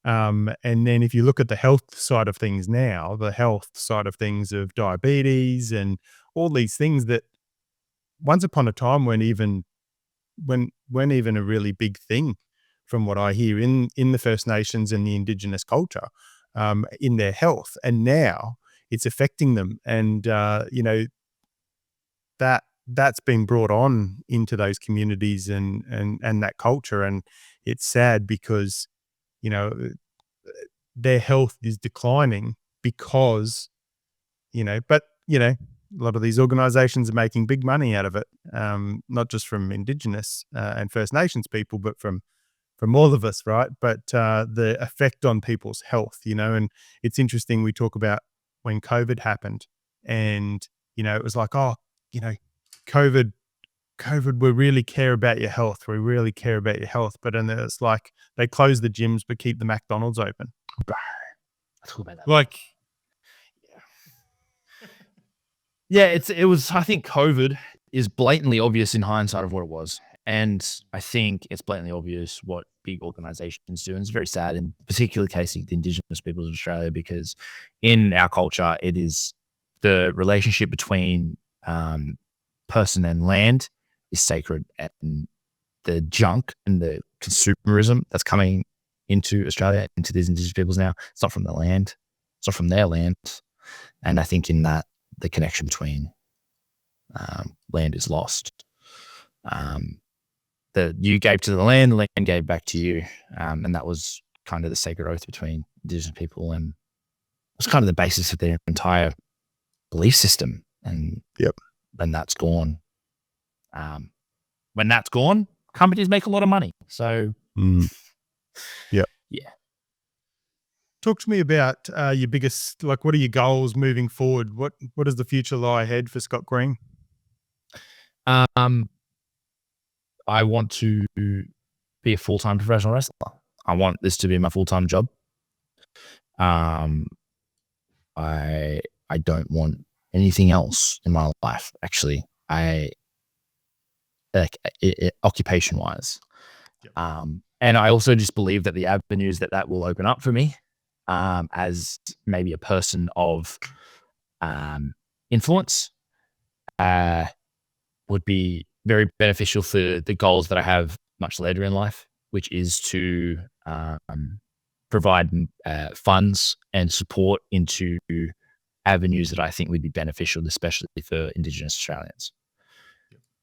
And then if you look at the health side of things now, the health side of things of diabetes and all these things that once upon a time weren't even a really big thing, from what I hear in the First Nations and the Indigenous culture, in their health. And now it's affecting them. And, that's been brought on into those communities and that culture. And it's sad because, their health is declining because, but, a lot of these organizations are making big money out of it, not just from Indigenous and First Nations people, but from all of us, right? But the effect on people's health, and it's interesting, we talk about when COVID happened and, it was like, oh, COVID, we really care about your health. We really care about your health. But then it's like they close the gyms but keep the McDonald's open. Let's talk about that. Like, yeah, it was, I think COVID is blatantly obvious in hindsight of what it was. And I think it's blatantly obvious what big organizations do. And it's very sad, in particular case of the Indigenous peoples of Australia, because in our culture, it is the relationship between person and land is sacred, and the junk and the consumerism that's coming into Australia, into these Indigenous peoples now, it's not from the land, it's not from their land. And I think in that, the connection between land is lost. You gave to the land gave back to you. And that was kind of the sacred oath between Indigenous people, and it was kind of the basis of their entire belief system. And then that's gone. When that's gone, companies make a lot of money. So, yeah. Talk to me about your biggest, like, what are your goals moving forward? What does the future lie ahead for Scott Green? I want to be a full-time professional wrestler. I want this to be my full-time job. I don't want anything else in my life, actually. Occupation-wise. And I also just believe that the avenues that will open up for me, as maybe a person of influence, would be very beneficial for the goals that I have much later in life, which is to provide funds and support into avenues that I think would be beneficial, especially for Indigenous Australians.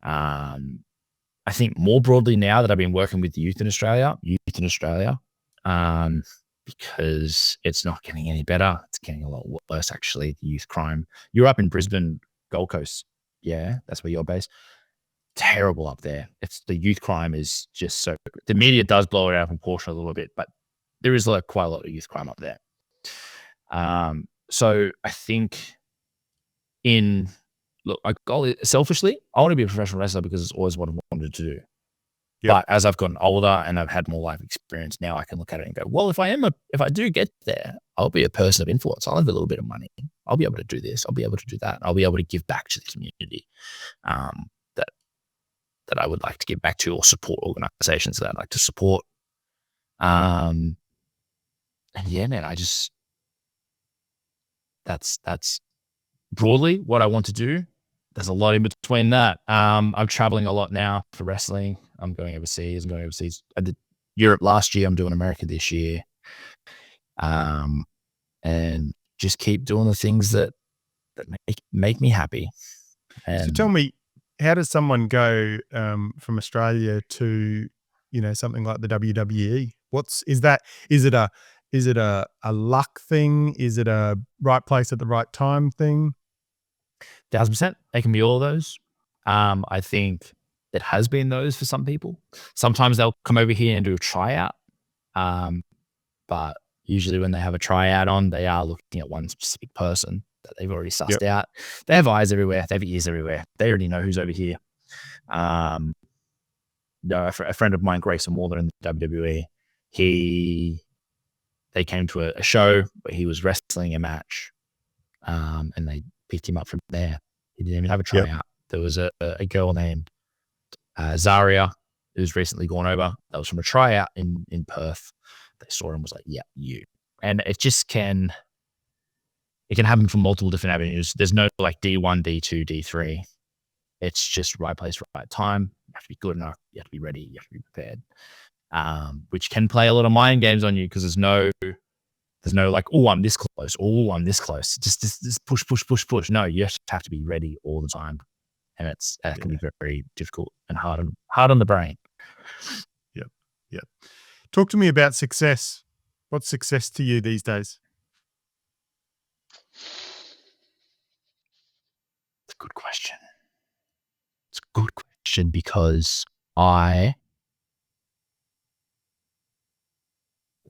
I think more broadly now that I've been working with youth in Australia, because it's not getting any better. It's getting a lot worse, actually, the youth crime. You're up in Brisbane, Gold Coast. Yeah, that's where you're based. Terrible up there. It's the youth crime is just so, the media does blow it out of proportion a little bit, but there is quite a lot of youth crime up there. So I think selfishly, I want to be a professional wrestler because it's always what I wanted to do. Yep. But as I've gotten older and I've had more life experience, now I can look at it and go, well, if I do get there, I'll be a person of influence. I'll have a little bit of money. I'll be able to do this. I'll be able to do that. I'll be able to give back to the community that I would like to give back to, or support organizations that I'd like to support. And yeah, man, that's broadly what I want to do. There's a lot in between that. I'm traveling a lot now for wrestling. I'm going overseas. I did Europe last year. I'm doing America this year. And just keep doing the things that make me happy. And so tell me, how does someone go from Australia to, something like the WWE? Is it a luck thing? Is it a right place at the right time thing? 1,000%. They can be all of those. I think it has been those for some people. Sometimes they'll come over here and do a tryout. But usually when they have a tryout on, they are looking at one specific person that they've already sussed out. They have eyes everywhere. They have ears everywhere. They already know who's over here. A friend of mine, Grayson Waller in the WWE, they came to a show where he was wrestling a match, and they picked him up from there. He didn't even have a tryout. Yep. There was a girl named Zaria, who's recently gone over. That was from a tryout in Perth. They saw him and was like, yeah, you. And it just can happen from multiple different avenues. There's no like D1, D2, D3. It's just right place, right time. You have to be good enough. You have to be ready. You have to be prepared. Which can play a lot of mind games on you because there's no like, oh, I'm this close. Oh, I'm this close. Just push. No, you just have to be ready all the time. And it can be very, very difficult and hard on the brain. Yep. Talk to me about success. What's success to you these days? It's a good question. It's a good question because I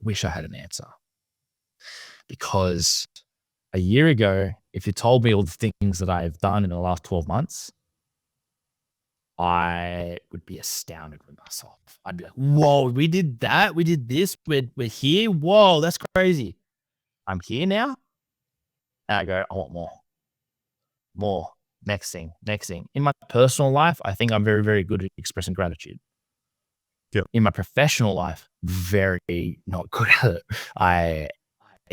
wish I had an answer. Because a year ago, if you told me all the things that I've done in the last 12 months, I would be astounded with myself. I'd be like, whoa, we did that. We did this. We're here. Whoa, that's crazy. I'm here now. And I go, I want more. Next thing. In my personal life, I think I'm very, very good at expressing gratitude. Yep. In my professional life, very not good at it. I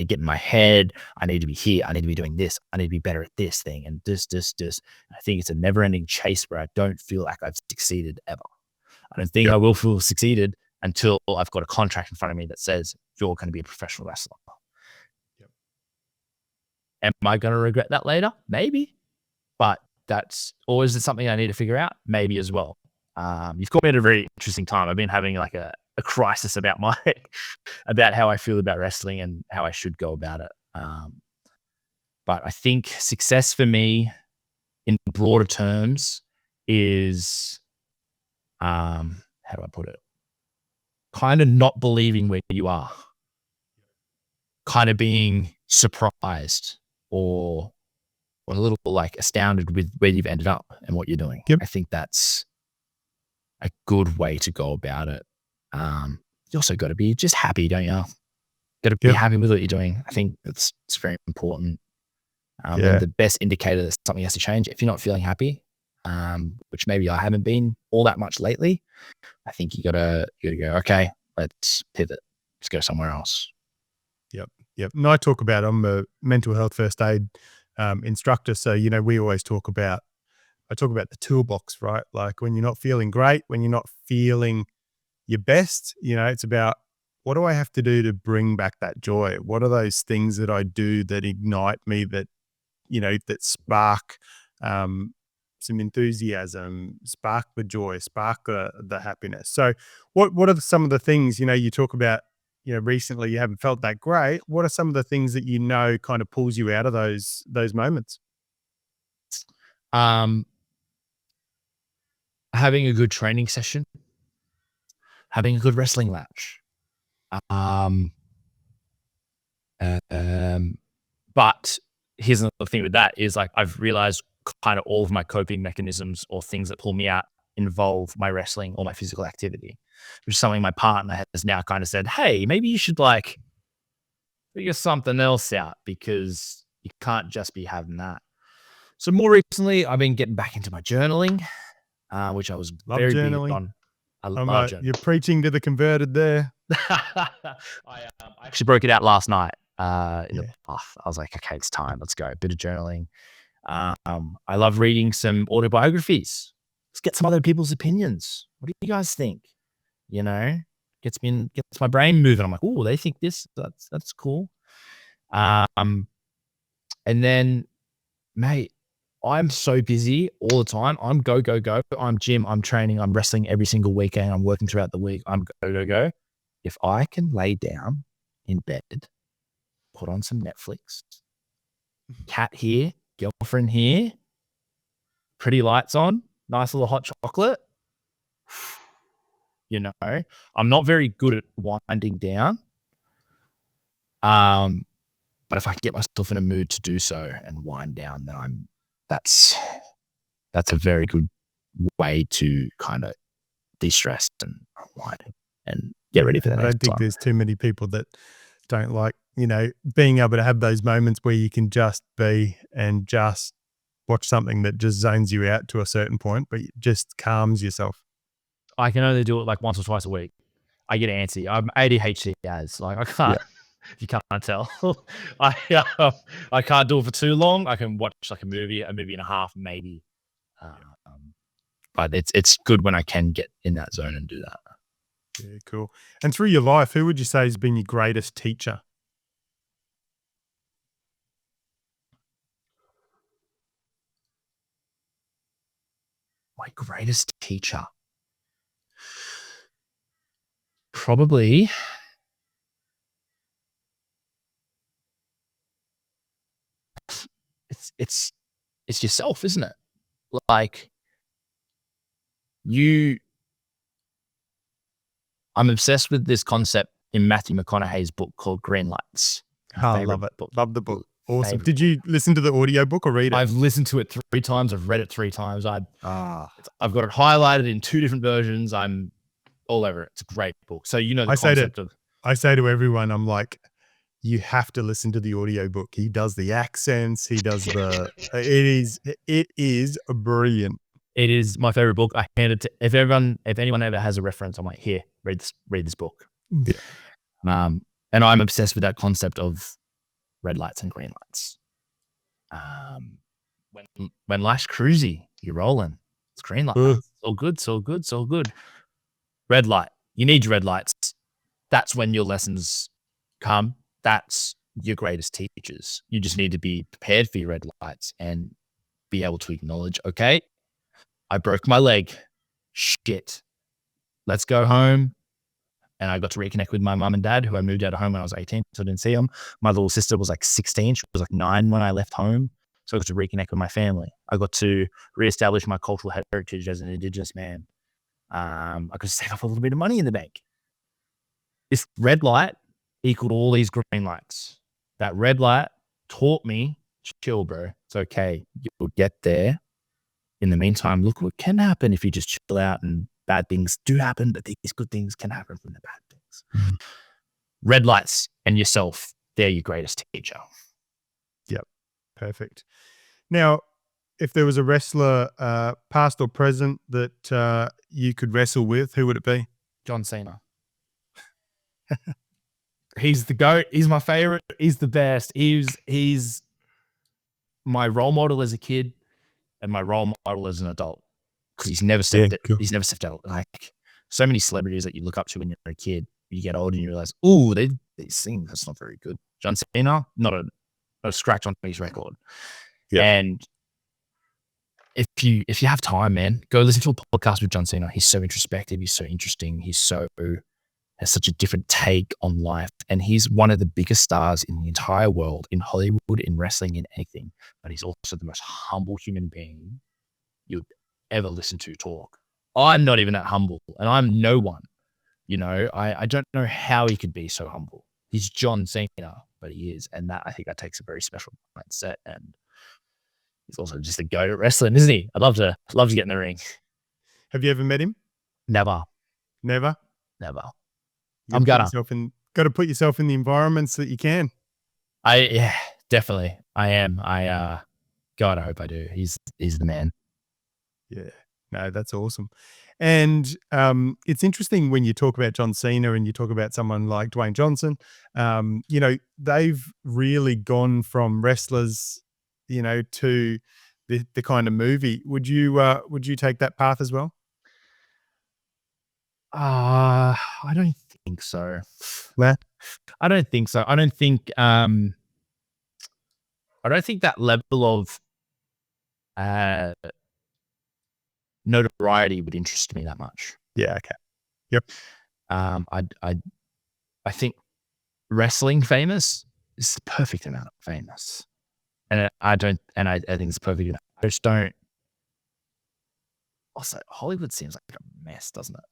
get in my head. I need to be here. I need to be doing this. I need to be better at this thing and this. I think it's a never-ending chase where I don't feel like I've succeeded ever. I don't think I will feel succeeded until I've got a contract in front of me that says you're going to be a professional wrestler. Yep. Am I going to regret that later? Maybe. But that's always something I need to figure out. Maybe as well. You've got me at a very interesting time. I've been having like a crisis about about how I feel about wrestling and how I should go about it. But I think success for me in broader terms is, how do I put it? Kind of not believing where you are, kind of being surprised or a little like astounded with where you've ended up and what you're doing. Yep. I think that's a good way to go about it. You also got to be just happy, don't you? Got to be happy with what you're doing. I think it's very important. And the best indicator that something has to change, if you're not feeling happy, which maybe I haven't been all that much lately, I think you gotta go, okay, let's pivot. Let's go somewhere else. Yep. And I talk about, I'm a mental health first aid instructor. So, we always talk about the toolbox, right? Like when you're not feeling great, when you're not feeling your best, it's about, what do I have to do to bring back that joy? What are those things that I do that ignite me, that, that spark some enthusiasm, spark the joy, spark the happiness. So what are some of the things, you talk about, recently you haven't felt that great. What are some of the things that kind of pulls you out of those moments? Having a good training session, having a good wrestling match. But here's another thing with that is like I've realized kind of all of my coping mechanisms or things that pull me out involve my wrestling or my physical activity, which is something my partner has now kind of said, hey, maybe you should like figure something else out because you can't just be having that. So more recently, I've been getting back into my journaling, which I was very big on. I love journaling. You're preaching to the converted there. I actually broke it out last night. I was like, okay, it's time. Let's go. A bit of journaling. I love reading some autobiographies. Let's get some other people's opinions. What do you guys think? Gets my brain moving. I'm like, oh, they think this. That's cool. And then, mate, I'm so busy all the time. I'm go, go, go. I'm gym. I'm training. I'm wrestling every single weekend. I'm working throughout the week. I'm go, go, go. If I can lay down in bed, put on some Netflix, cat here, girlfriend here, pretty lights on, nice little hot chocolate. I'm not very good at winding down. But if I can get myself in a mood to do so and wind down, then that's a very good way to kind of de-stress and unwind and get ready for the next time. I don't think there's too many people that don't like, being able to have those moments where you can just be and just watch something that just zones you out to a certain point, but it just calms yourself. I can only do it like once or twice a week. I get antsy. I'm ADHD as like I can't. Yeah. If you can't tell, I can't do it for too long. I can watch like a movie and a half, maybe. But it's good when I can get in that zone and do that. Yeah, cool. And through your life, who would you say has been your greatest teacher? My greatest teacher? Probably it's yourself, isn't it? Like I'm obsessed with this concept in Matthew McConaughey's book called Green Lights. I love it. Love the book. Awesome. Did you listen to the audiobook or read it? I've listened to it 3 times. I've read it 3 times. I've got it highlighted in 2 different versions. I'm all over it. It's a great book. So the concept of... I say to everyone, I'm like, you have to listen to the audiobook. He does the accents. He does it is brilliant. It is my favorite book. I hand it to if anyone ever has a reference, I'm like, here, read this book. Yeah. And I'm obsessed with that concept of red lights and green lights. When life's cruisy, you're rolling. It's green light. It's all good, so good, so good. Red light. You need your red lights. That's when your lessons come. That's your greatest teachers. You just need to be prepared for your red lights and be able to acknowledge, okay, I broke my leg. Shit. Let's go home. And I got to reconnect with my mum and dad, who I moved out of home when I was 18, so I didn't see them. My little sister was like 16. She was like 9 when I left home. So I got to reconnect with my family. I got to reestablish my cultural heritage as an Indigenous man. I could save up a little bit of money in the bank. This red light equaled all these green lights. That red light taught me, chill, bro. It's okay. You'll get there. In the meantime, look what can happen if you just chill out, and bad things do happen, but these good things can happen from the bad things. Mm-hmm. Red lights and yourself, they're your greatest teacher. Yep. Perfect. Now, if there was a wrestler, past or present, that you could wrestle with, who would it be? John Cena. He's the GOAT. He's my favorite. He's the best. He's my role model as a kid and my role model as an adult. Because he's never stepped He's never stepped out. Like so many celebrities that you look up to when you're a kid, you get old and you realize, oh, they sing. That's not very good. John Cena, not a scratch on his record. Yeah. And if you have time, man, go listen to a podcast with John Cena. He's so introspective. He's so interesting. Has such a different take on life. And he's one of the biggest stars in the entire world, in Hollywood, in wrestling, in anything. But he's also the most humble human being you'd ever listen to talk. I'm not even that humble, and I'm no one. You know, I don't know how he could be so humble. He's John Cena, but he is. And I think that takes a very special mindset. And he's also just a goat at wrestling, isn't he? I'd love to get in the ring. Have you ever met him? Never. Never? Never. Got to put yourself in the environments that you can. Yeah, definitely. I am. God, I hope I do. He's the man. Yeah. No, that's awesome. And it's interesting when you talk about John Cena and you talk about someone like Dwayne Johnson, you know, they've really gone from wrestlers, you know, to the kind of movie. Would you take that path as well? I don't think so. Well, I don't think so. I don't think that level of notoriety would interest me that much. Yeah. Okay. Yep. I think wrestling famous is the perfect amount of famous, and I think it's perfect enough. I just don't. Also, Hollywood seems like a mess, doesn't it?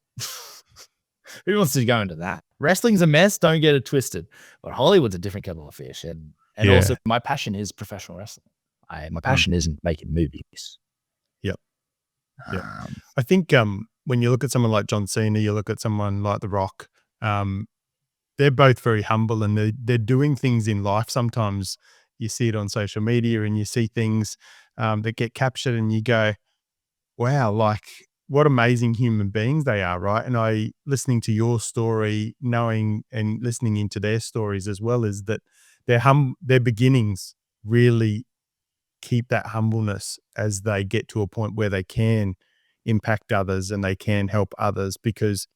Who wants to go into that? Wrestling's a mess. Don't get it twisted. But Hollywood's a different kettle of fish, and also my passion is professional wrestling. My passion isn't making movies. Yep. Yeah. I think when you look at someone like John Cena, you look at someone like The Rock, they're both very humble, and they're doing things in life. Sometimes you see it on social media and you see things that get captured and you go, wow, like what amazing human beings they are, right? And listening to your story, knowing and listening into their stories as well, is that their beginnings really keep that humbleness as they get to a point where they can impact others and they can help others, because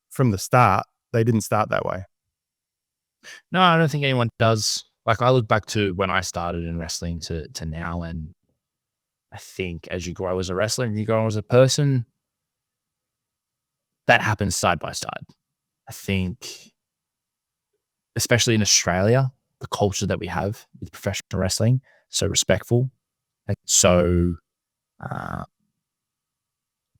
from the start, they didn't start that way. No, I don't think anyone does. Like, I look back to when I started in wrestling to now, and I think as you grow as a wrestler and you grow as a person, that happens side by side. I think, especially in Australia, the culture that we have with professional wrestling, so respectful, and so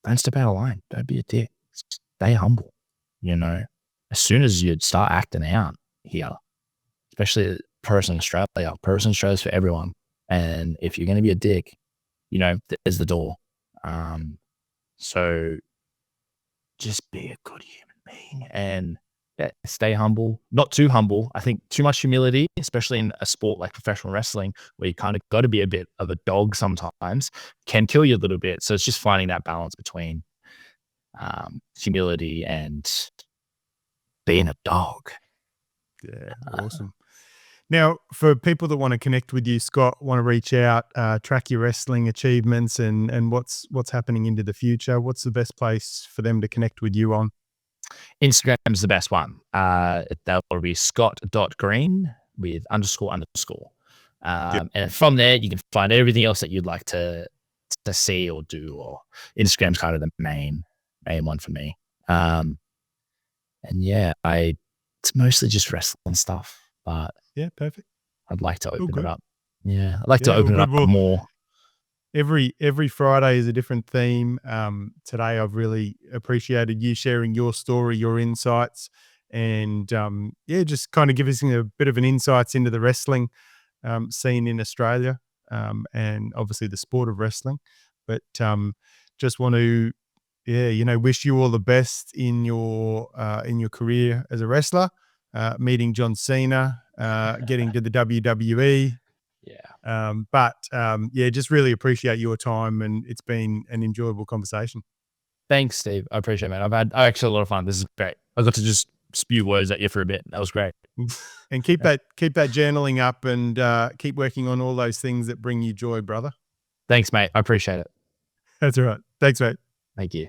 don't step out of line. Don't be a dick. Stay humble. You know, as soon as you start acting out here, especially pro wrestling Australia, pro wrestling Australia is for everyone. And if you're going to be a dick, you know, there's the door. So just be a good human being and stay humble, not too humble. I think too much humility, especially in a sport like professional wrestling, where you kind of got to be a bit of a dog sometimes, can kill you a little bit. So it's just finding that balance between humility and being a dog. Yeah, awesome. Now, for people that want to connect with you, Scott, want to reach out, track your wrestling achievements and what's happening into the future, what's the best place for them to connect with you on? Instagram's the best one. That'll be scott.green with __. And from there, you can find everything else that you'd like to see or do, or Instagram's kind of the main one for me. And yeah, it's mostly just wrestling stuff, but yeah, perfect. I'd like to open it up. Yeah, I'd like to open it up more. Every Friday is a different theme. Today, I've really appreciated you sharing your story, your insights, and just kind of give us a bit of an insights into the wrestling scene in Australia, and obviously the sport of wrestling. But just want to, wish you all the best in your career as a wrestler, meeting John Cena, getting to the WWE. Yeah. Just really appreciate your time, and it's been an enjoyable conversation. Thanks, Steve. I appreciate it, man. I actually had a lot of fun. This is great. I got to just spew words at you for a bit. That was great. And keep that journaling up, and keep working on all those things that bring you joy, brother. Thanks, mate. I appreciate it. That's all right. Thanks, mate. Thank you.